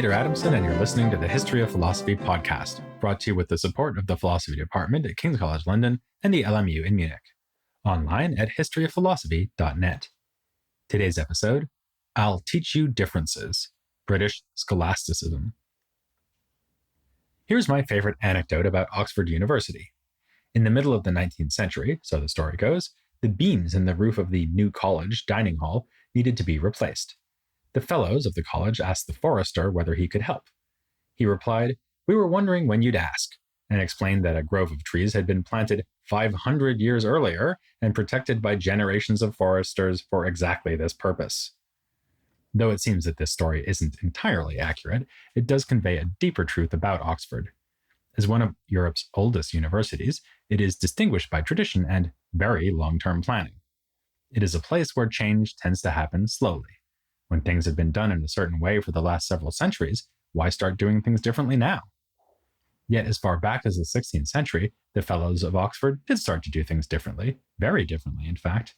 Peter Adamson, and you're listening to the History of Philosophy podcast, brought to you with the support of the Philosophy Department at King's College London and the LMU in Munich. Online at historyofphilosophy.net. Today's episode, I'll Teach You Differences, British Scholasticism. Here's my favorite anecdote about Oxford University. In the middle of the 19th century, so the story goes, the beams in the roof of the new college dining hall needed to be replaced. The fellows of the college asked the forester whether he could help. He replied, "We were wondering when you'd ask," and explained that a grove of trees had been planted 500 years earlier and protected by generations of foresters for exactly this purpose. Though it seems that this story isn't entirely accurate, it does convey a deeper truth about Oxford. As one of Europe's oldest universities, it is distinguished by tradition and very long-term planning. It is a place where change tends to happen slowly. When things have been done in a certain way for the last several centuries, why start doing things differently now? Yet as far back as the 16th century, the fellows of Oxford did start to do things differently, very differently in fact.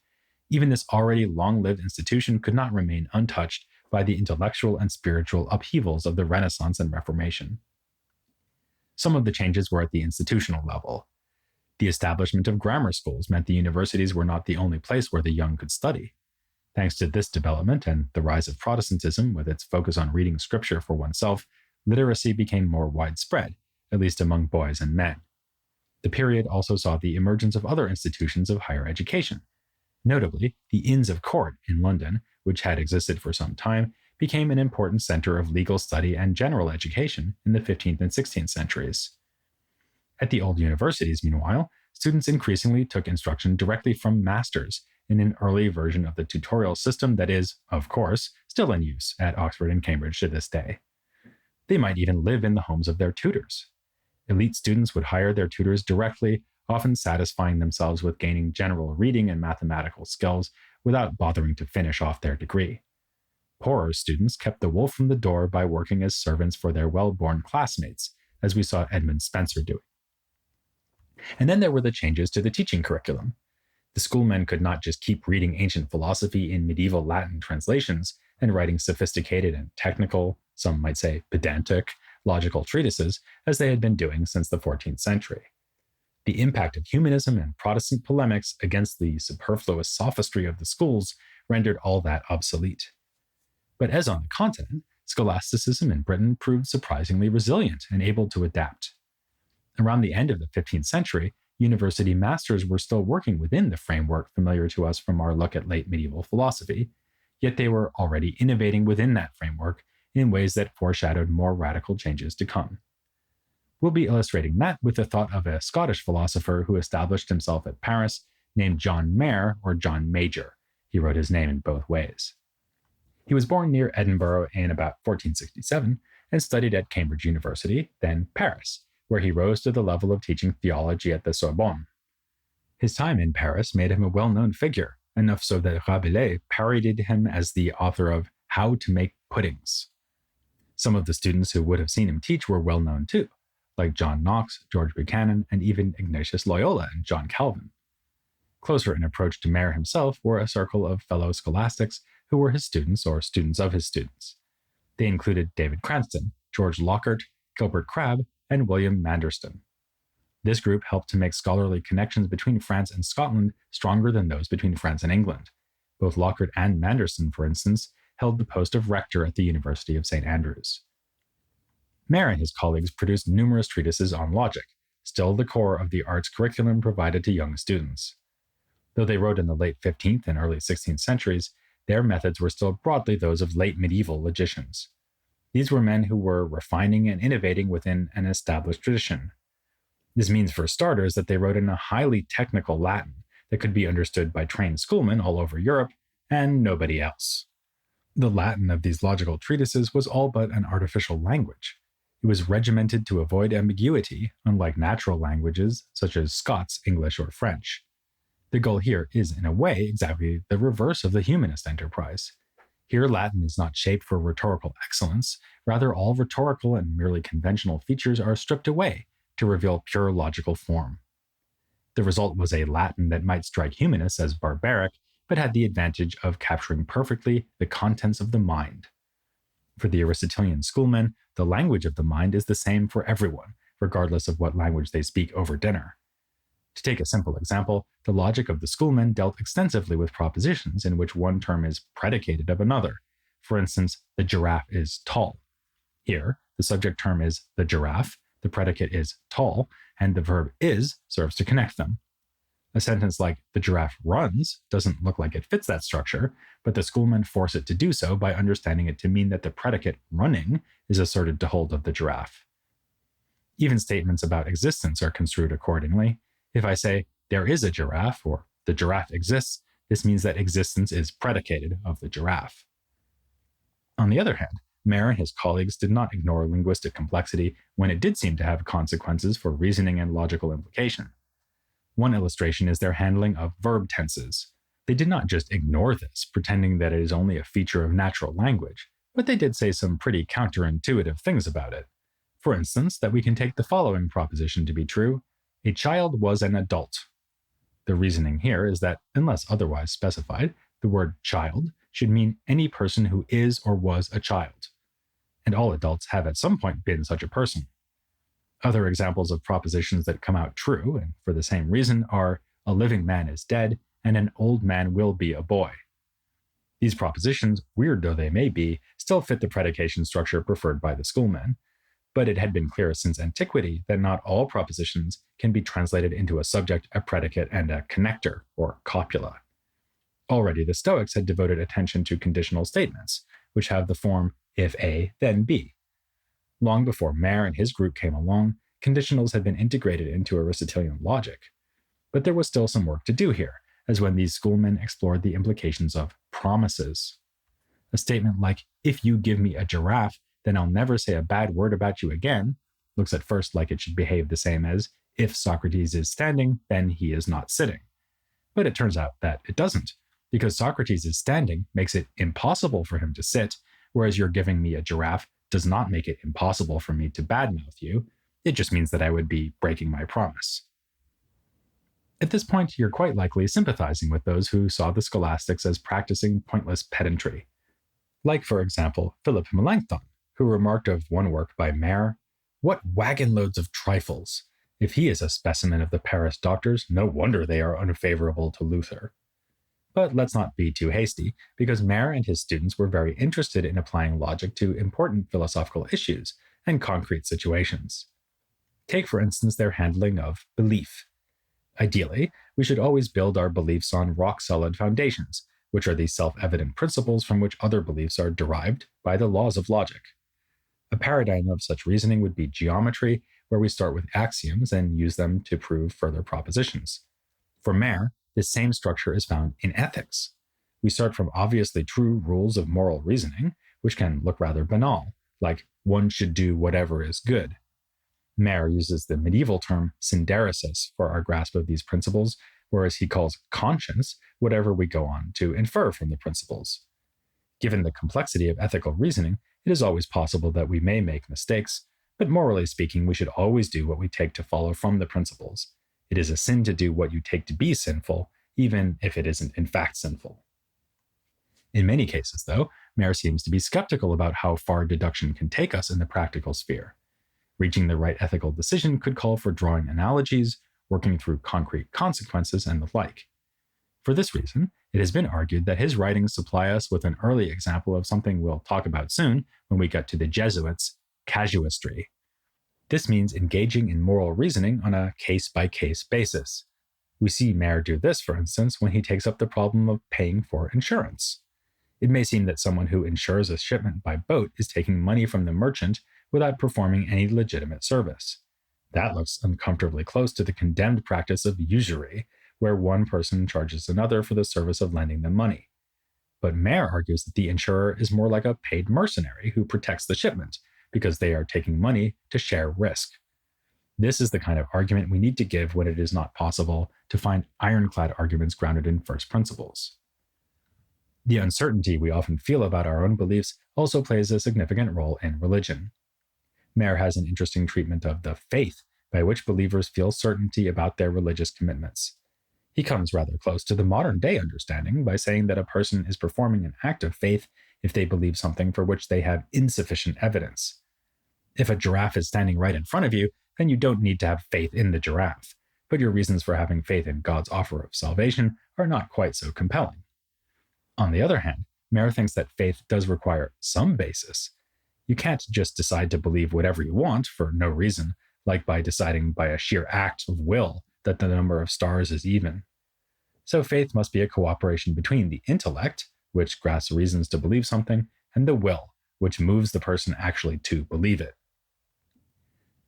Even this already long-lived institution could not remain untouched by the intellectual and spiritual upheavals of the Renaissance and Reformation. Some of the changes were at the institutional level. The establishment of grammar schools meant the universities were not the only place where the young could study. Thanks to this development and the rise of Protestantism with its focus on reading scripture for oneself, literacy became more widespread, at least among boys and men. The period also saw the emergence of other institutions of higher education. Notably, the Inns of Court in London, which had existed for some time, became an important center of legal study and general education in the 15th and 16th centuries. At the old universities, meanwhile, students increasingly took instruction directly from masters in an early version of the tutorial system that is, of course, still in use at Oxford and Cambridge to this day. They might even live in the homes of their tutors. Elite students would hire their tutors directly, often satisfying themselves with gaining general reading and mathematical skills without bothering to finish off their degree. Poorer students kept the wolf from the door by working as servants for their well-born classmates, as we saw Edmund Spenser doing. And then there were the changes to the teaching curriculum. The schoolmen could not just keep reading ancient philosophy in medieval Latin translations and writing sophisticated and technical, some might say pedantic, logical treatises, as they had been doing since the 14th century. The impact of humanism and Protestant polemics against the superfluous sophistry of the schools rendered all that obsolete. But as on the continent, scholasticism in Britain proved surprisingly resilient and able to adapt. Around the end of the 15th century, university masters were still working within the framework familiar to us from our look at late medieval philosophy, yet they were already innovating within that framework in ways that foreshadowed more radical changes to come. We'll be illustrating that with the thought of a Scottish philosopher who established himself at Paris named John Mair or John Major. He wrote his name in both ways. He was born near Edinburgh in about 1467 and studied at Cambridge University, then Paris, where he rose to the level of teaching theology at the Sorbonne. His time in Paris made him a well-known figure, enough so that Rabelais parodied him as the author of How to Make Puddings. Some of the students who would have seen him teach were well-known too, like John Knox, George Buchanan, and even Ignatius Loyola and John Calvin. Closer in approach to Mair himself were a circle of fellow scholastics who were his students or students of his students. They included David Cranston, George Lockhart, Gilbert Crabbe, and William Manderston. This group helped to make scholarly connections between France and Scotland stronger than those between France and England. Both Lockhart and Manderston, for instance, held the post of rector at the University of St. Andrews. Mair and his colleagues produced numerous treatises on logic, still the core of the arts curriculum provided to young students. Though they wrote in the late 15th and early 16th centuries, their methods were still broadly those of late medieval logicians. These were men who were refining and innovating within an established tradition. This means, for starters, that they wrote in a highly technical Latin that could be understood by trained schoolmen all over Europe and nobody else. The Latin of these logical treatises was all but an artificial language. It was regimented to avoid ambiguity, unlike natural languages such as Scots, English, or French. The goal here is, in a way, exactly the reverse of the humanist enterprise. Here, Latin is not shaped for rhetorical excellence, rather all rhetorical and merely conventional features are stripped away to reveal pure logical form. The result was a Latin that might strike humanists as barbaric, but had the advantage of capturing perfectly the contents of the mind. For the Aristotelian schoolmen, the language of the mind is the same for everyone, regardless of what language they speak over dinner. To take a simple example, the logic of the schoolmen dealt extensively with propositions in which one term is predicated of another. For instance, the giraffe is tall. Here, the subject term is the giraffe, the predicate is tall, and the verb is serves to connect them. A sentence like the giraffe runs doesn't look like it fits that structure, but the schoolmen force it to do so by understanding it to mean that the predicate running is asserted to hold of the giraffe. Even statements about existence are construed accordingly. If I say, there is a giraffe, or the giraffe exists, this means that existence is predicated of the giraffe. On the other hand, Mair and his colleagues did not ignore linguistic complexity when it did seem to have consequences for reasoning and logical implication. One illustration is their handling of verb tenses. They did not just ignore this, pretending that it is only a feature of natural language, but they did say some pretty counterintuitive things about it. For instance, that we can take the following proposition to be true: a child was an adult. The reasoning here is that, unless otherwise specified, the word child should mean any person who is or was a child. And all adults have at some point been such a person. Other examples of propositions that come out true, and for the same reason, are a living man is dead and an old man will be a boy. These propositions, weird though they may be, still fit the predication structure preferred by the schoolmen, but it had been clear since antiquity that not all propositions can be translated into a subject, a predicate, and a connector, or copula. Already the Stoics had devoted attention to conditional statements, which have the form if A, then B. Long before Mair and his group came along, conditionals had been integrated into Aristotelian logic. But there was still some work to do here, as when these schoolmen explored the implications of promises. A statement like, if you give me a giraffe, then I'll never say a bad word about you again, looks at first like it should behave the same as, if Socrates is standing, then he is not sitting. But it turns out that it doesn't, because Socrates is standing makes it impossible for him to sit, whereas you're giving me a giraffe does not make it impossible for me to badmouth you. It just means that I would be breaking my promise. At this point, you're quite likely sympathizing with those who saw the scholastics as practicing pointless pedantry. Like, for example, Philip Melanchthon, who remarked of one work by Mair, "What wagon loads of trifles! If he is a specimen of the Paris doctors, no wonder they are unfavorable to Luther." But let's not be too hasty, because Mair and his students were very interested in applying logic to important philosophical issues and concrete situations. Take, for instance, their handling of belief. Ideally, we should always build our beliefs on rock-solid foundations, which are the self-evident principles from which other beliefs are derived by the laws of logic. A paradigm of such reasoning would be geometry, where we start with axioms and use them to prove further propositions. For Mair, this same structure is found in ethics. We start from obviously true rules of moral reasoning, which can look rather banal, like one should do whatever is good. Mair uses the medieval term synderesis for our grasp of these principles, whereas he calls conscience whatever we go on to infer from the principles. Given the complexity of ethical reasoning, it is always possible that we may make mistakes, but morally speaking, we should always do what we take to follow from the principles. It is a sin to do what you take to be sinful, even if it isn't in fact sinful. In many cases, though, Mair seems to be skeptical about how far deduction can take us in the practical sphere. Reaching the right ethical decision could call for drawing analogies, working through concrete consequences, and the like. For this reason, it has been argued that his writings supply us with an early example of something we'll talk about soon when we get to the Jesuits, casuistry. This means engaging in moral reasoning on a case-by-case basis. We see Mair do this, for instance, when he takes up the problem of paying for insurance. It may seem that someone who insures a shipment by boat is taking money from the merchant without performing any legitimate service. That looks uncomfortably close to the condemned practice of usury, where one person charges another for the service of lending them money. But Mair argues that the insurer is more like a paid mercenary who protects the shipment, because they are taking money to share risk. This is the kind of argument we need to give when it is not possible to find ironclad arguments grounded in first principles. The uncertainty we often feel about our own beliefs also plays a significant role in religion. Mair has an interesting treatment of the faith by which believers feel certainty about their religious commitments. He comes rather close to the modern-day understanding by saying that a person is performing an act of faith if they believe something for which they have insufficient evidence. If a giraffe is standing right in front of you, then you don't need to have faith in the giraffe, but your reasons for having faith in God's offer of salvation are not quite so compelling. On the other hand, Mair thinks that faith does require some basis. You can't just decide to believe whatever you want for no reason, like by deciding by a sheer act of will that the number of stars is even. So faith must be a cooperation between the intellect, which grasps reasons to believe something, and the will, which moves the person actually to believe it.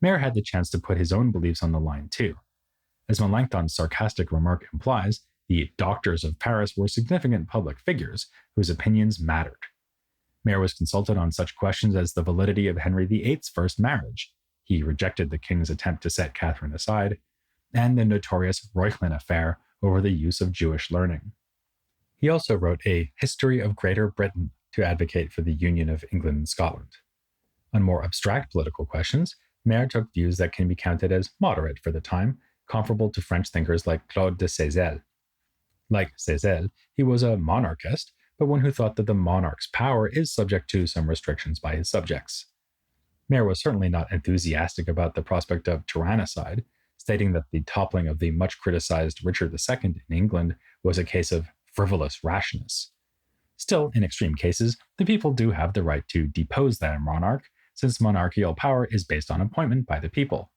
Mair had the chance to put his own beliefs on the line too. As Melanchthon's sarcastic remark implies, the doctors of Paris were significant public figures whose opinions mattered. Mair was consulted on such questions as the validity of Henry VIII's first marriage. He rejected the king's attempt to set Catherine aside, and the notorious Reuchlin affair over the use of Jewish learning. He also wrote a History of Greater Britain to advocate for the union of England and Scotland. On more abstract political questions, Mair took views that can be counted as moderate for the time, comparable to French thinkers like Claude de Seyssel. Like Seyssel, he was a monarchist, but one who thought that the monarch's power is subject to some restrictions by his subjects. Mair was certainly not enthusiastic about the prospect of tyrannicide, stating that the toppling of the much criticized Richard II in England was a case of frivolous rashness. Still, in extreme cases, the people do have the right to depose that monarch, since monarchical power is based on appointment by the people.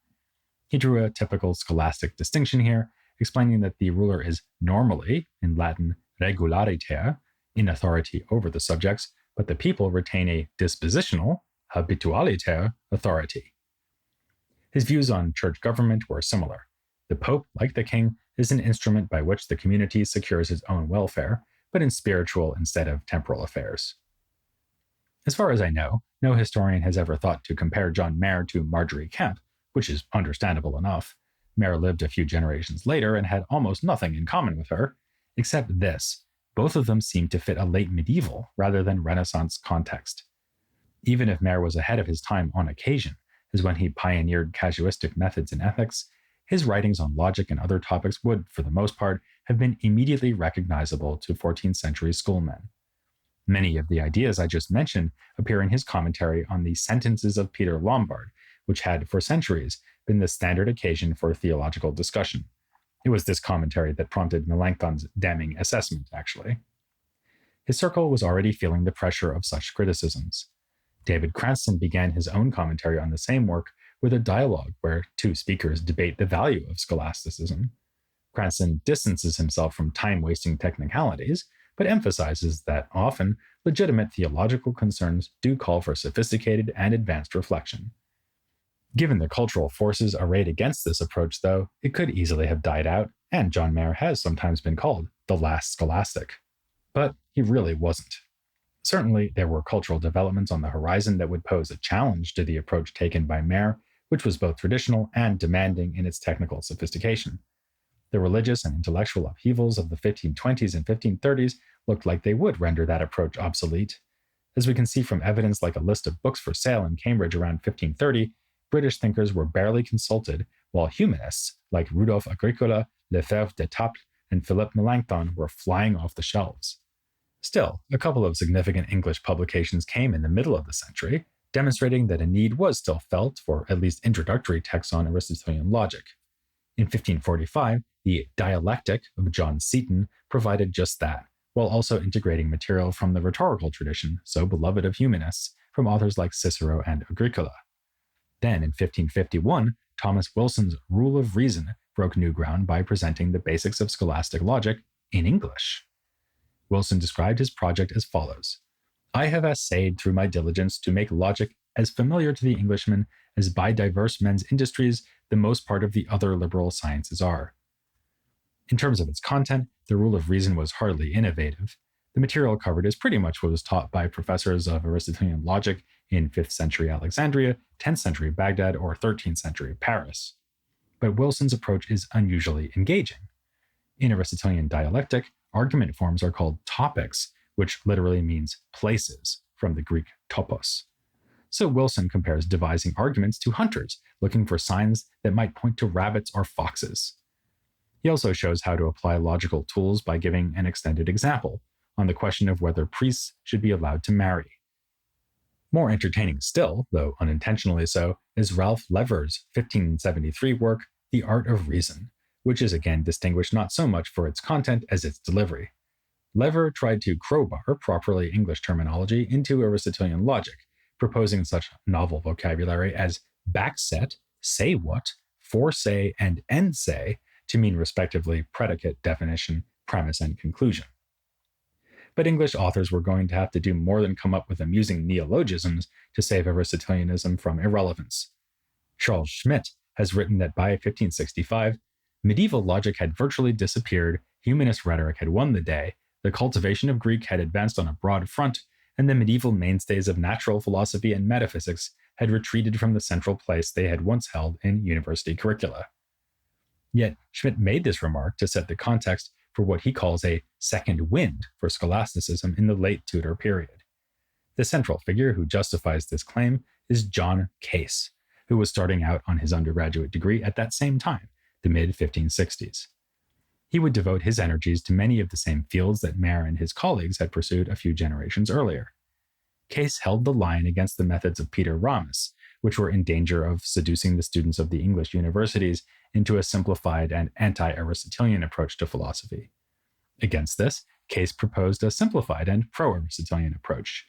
He drew a typical scholastic distinction here, explaining that the ruler is normally, in Latin regulariter, in authority over the subjects, but the people retain a dispositional, habitualiter, authority. His views on church government were similar. The Pope, like the king, is an instrument by which the community secures its own welfare, but in spiritual instead of temporal affairs. As far as I know, no historian has ever thought to compare John Mair to Margery Kempe, which is understandable enough. Mair lived a few generations later and had almost nothing in common with her, except this: both of them seem to fit a late medieval rather than Renaissance context. Even if Mair was ahead of his time on occasion, as when he pioneered casuistic methods in ethics, his writings on logic and other topics would, for the most part, have been immediately recognizable to 14th century schoolmen. Many of the ideas I just mentioned appear in his commentary on the Sentences of Peter Lombard, which had, for centuries, been the standard occasion for theological discussion. It was this commentary that prompted Melanchthon's damning assessment, actually. His circle was already feeling the pressure of such criticisms. David Cranston began his own commentary on the same work with a dialogue where two speakers debate the value of scholasticism. Cranston distances himself from time-wasting technicalities, but emphasizes that often legitimate theological concerns do call for sophisticated and advanced reflection. Given the cultural forces arrayed against this approach, though, it could easily have died out, and John Mair has sometimes been called the last scholastic. But he really wasn't. Certainly, there were cultural developments on the horizon that would pose a challenge to the approach taken by Mair, which was both traditional and demanding in its technical sophistication. The religious and intellectual upheavals of the 1520s and 1530s looked like they would render that approach obsolete. As we can see from evidence like a list of books for sale in Cambridge around 1530, British thinkers were barely consulted, while humanists like Rudolf Agricola, Lefebvre d'Etaples, and Philippe Melanchthon were flying off the shelves. Still, a couple of significant English publications came in the middle of the century, demonstrating that a need was still felt for at least introductory texts on Aristotelian logic. In 1545, the Dialectic of John Seton provided just that, while also integrating material from the rhetorical tradition, so beloved of humanists, from authors like Cicero and Agricola. Then, in 1551, Thomas Wilson's Rule of Reason broke new ground by presenting the basics of scholastic logic in English. Wilson described his project as follows: "I have essayed through my diligence to make logic as familiar to the Englishman as by diverse men's industries the most part of the other liberal sciences are." In terms of its content, the Rule of Reason was hardly innovative. The material covered is pretty much what was taught by professors of Aristotelian logic in 5th century Alexandria, 10th century Baghdad, or 13th century Paris. But Wilson's approach is unusually engaging. In Aristotelian dialectic, argument forms are called topics, which literally means places, from the Greek topos. So Wilson compares devising arguments to hunters looking for signs that might point to rabbits or foxes. He also shows how to apply logical tools by giving an extended example, on the question of whether priests should be allowed to marry. More entertaining still, though unintentionally so, is Ralph Lever's 1573 work, The Art of Reason, which is again distinguished not so much for its content as its delivery. Lever tried to crowbar properly English terminology into Aristotelian logic, proposing such novel vocabulary as backset, say what, foresay, and end say to mean respectively predicate, definition, premise, and conclusion. But English authors were going to have to do more than come up with amusing neologisms to save Aristotelianism from irrelevance. Charles Schmidt has written that by 1565, medieval logic had virtually disappeared, humanist rhetoric had won the day, the cultivation of Greek had advanced on a broad front, and the medieval mainstays of natural philosophy and metaphysics had retreated from the central place they had once held in university curricula. Yet Schmidt made this remark to set the context for what he calls a second wind for scholasticism in the late Tudor period. The central figure who justifies this claim is John Case, who was starting out on his undergraduate degree at that same time, the mid-1560s. He would devote his energies to many of the same fields that Mair and his colleagues had pursued a few generations earlier. Case held the line against the methods of Peter Ramus, which were in danger of seducing the students of the English universities into a simplified and anti-Aristotelian approach to philosophy. Against this, Case proposed a simplified and pro-Aristotelian approach.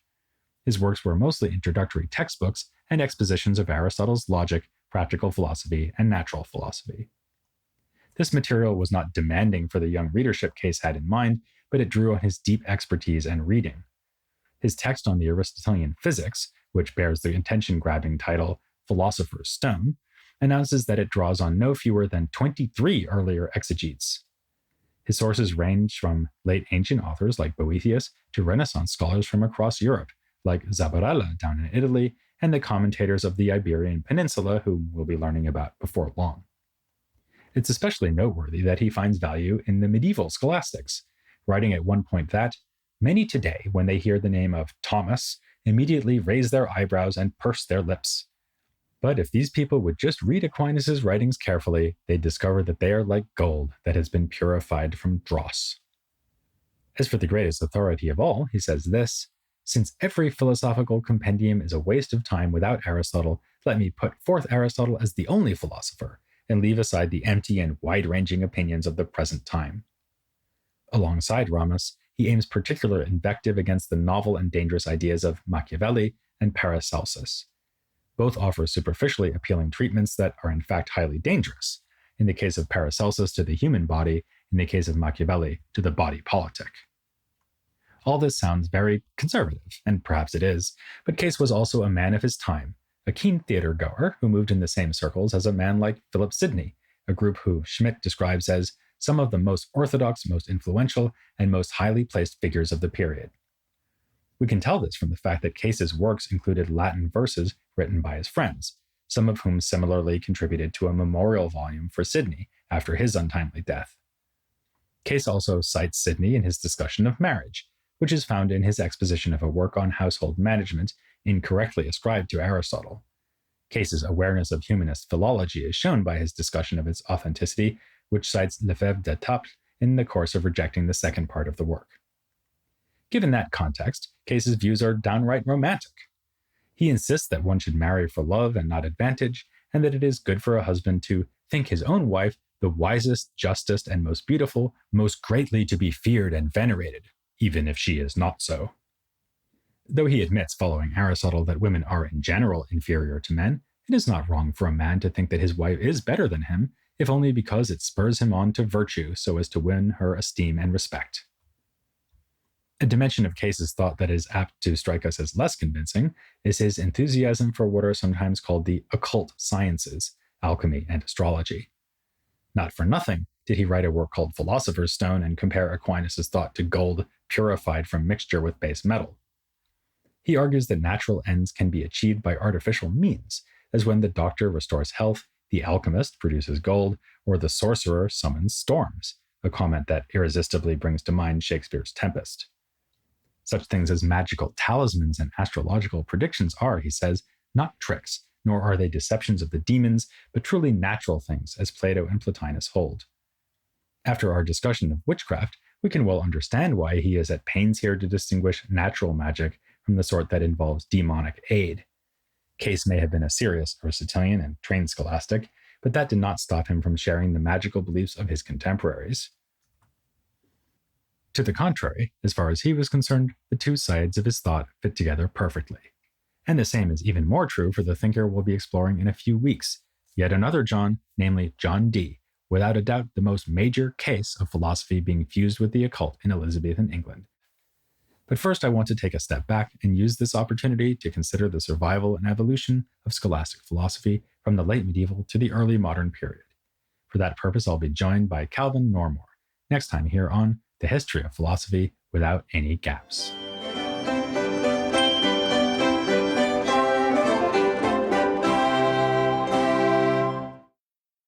His works were mostly introductory textbooks and expositions of Aristotle's logic, practical philosophy, and natural philosophy. This material was not demanding for the young readership Case had in mind, but it drew on his deep expertise and reading. His text on the Aristotelian physics, which bears the attention-grabbing title Philosopher's Stone, announces that it draws on no fewer than 23 earlier exegetes. His sources range from late ancient authors like Boethius to Renaissance scholars from across Europe, like Zabarella down in Italy, and the commentators of the Iberian Peninsula, whom we'll be learning about before long. It's especially noteworthy that he finds value in the medieval scholastics, writing at one point that many today, when they hear the name of Thomas, immediately raise their eyebrows and purse their lips. But if these people would just read Aquinas' writings carefully, they'd discover that they are like gold that has been purified from dross. As for the greatest authority of all, he says this: since every philosophical compendium is a waste of time without Aristotle, let me put forth Aristotle as the only philosopher, and leave aside the empty and wide-ranging opinions of the present time. Alongside Ramus, he aims particular invective against the novel and dangerous ideas of Machiavelli and Paracelsus. Both offer superficially appealing treatments that are in fact highly dangerous, in the case of Paracelsus to the human body, in the case of Machiavelli to the body politic. All this sounds very conservative, and perhaps it is, but Case was also a man of his time, a keen theater-goer who moved in the same circles as a man like Philip Sidney, a group who Schmidt describes as some of the most orthodox, most influential, and most highly placed figures of the period. We can tell this from the fact that Case's works included Latin verses written by his friends, some of whom similarly contributed to a memorial volume for Sidney after his untimely death. Case also cites Sidney in his discussion of marriage, which is found in his exposition of a work on household management incorrectly ascribed to Aristotle. Case's awareness of humanist philology is shown by his discussion of its authenticity, which cites Lefebvre d'Etaples in the course of rejecting the second part of the work. Given that context, Case's views are downright romantic. He insists that one should marry for love and not advantage, and that it is good for a husband to think his own wife the wisest, justest, and most beautiful, most greatly to be feared and venerated, even if she is not so. Though he admits, following Aristotle, that women are in general inferior to men, it is not wrong for a man to think that his wife is better than him, if only because it spurs him on to virtue so as to win her esteem and respect. A dimension of Case's thought that is apt to strike us as less convincing is his enthusiasm for what are sometimes called the occult sciences, alchemy and astrology. Not for nothing did he write a work called Philosopher's Stone and compare Aquinas' thought to gold purified from mixture with base metal. He argues that natural ends can be achieved by artificial means, as when the doctor restores health, the alchemist produces gold, or the sorcerer summons storms, a comment that irresistibly brings to mind Shakespeare's Tempest. Such things as magical talismans and astrological predictions are, he says, not tricks, nor are they deceptions of the demons, but truly natural things, as Plato and Plotinus hold. After our discussion of witchcraft, We can well understand why he is at pains here to distinguish natural magic from the sort that involves demonic aid. Case may have been a serious Aristotelian and trained scholastic, but that did not stop him from sharing the magical beliefs of his contemporaries. To the contrary, as far as he was concerned, the two sides of his thought fit together perfectly. And the same is even more true for the thinker we'll be exploring in a few weeks, yet another John, namely John Dee, without a doubt the most major case of philosophy being fused with the occult in Elizabethan England. But first, I want to take a step back and use this opportunity to consider the survival and evolution of scholastic philosophy from the late medieval to the early modern period. For that purpose, I'll be joined by Calvin Normore next time here on The History of Philosophy Without Any Gaps.